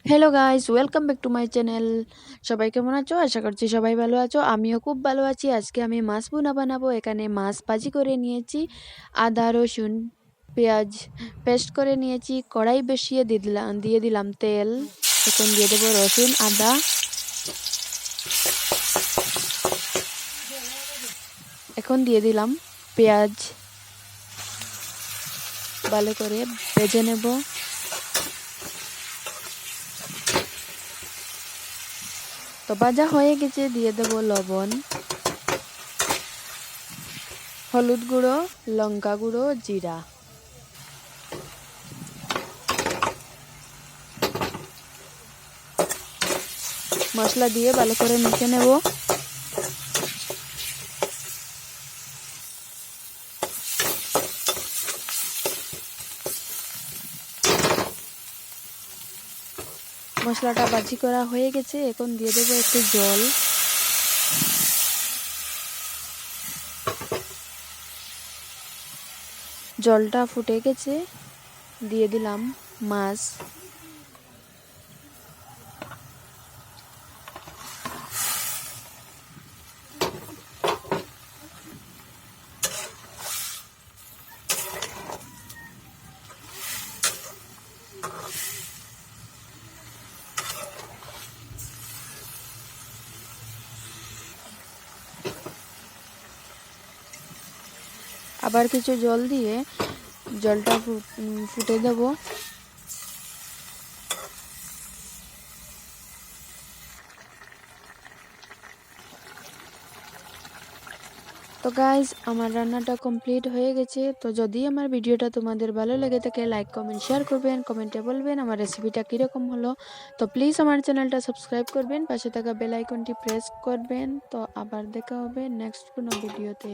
Hello guys, welcome back to my channel. সবাই কেমন আছো? আশা করছি সবাই ভালো আছো। আমিও খুব ভালো আছি। আজকে আমি মাছ ভুনা বানাবো। এখানে মাছ ভাজি করে নিয়েছি, আদা রসুন পেঁয়াজ পেস্ট করে নিয়েছি। কড়াই বসিয়ে দিয়ে দিলাম তেল। এখন দিয়ে দেবো রসুন আদা। এখন দিয়ে দিলাম পেঁয়াজ, ভালো করে ভেজে নেব। তো ভাজা হয়ে গেছে, দিয়ে দেবো লবণ, হলুদ গুঁড়ো, লঙ্কা গুঁড়ো, জিরা। মশলা দিয়ে ভালো করে মেখে নেব। মশলাটা ভাজি করা হয়ে গেছে। এখন দিয়ে দেবো একটু জল। জলটা ফুটে গেছে, দিয়ে দিলাম মাছ। আবার কিছু জল দিয়ে জলটা ফুটে দেব। তো গাইজ, আমার রান্নাটা কমপ্লিট হয়ে গেছে। তো যদি আমার ভিডিওটা তোমাদের ভালো লেগে থাকে, লাইক কমেন্ট শেয়ার করবেন, কমেন্টে বলবেন আমার রেসিপিটা কীরকম হলো। তো প্লিজ আমার চ্যানেলটা সাবস্ক্রাইব করবেন, পাশে থাকা বেল আইকনটি প্রেস করবেন। তো আবার দেখা হবে নেক্সট কোনো ভিডিওতে।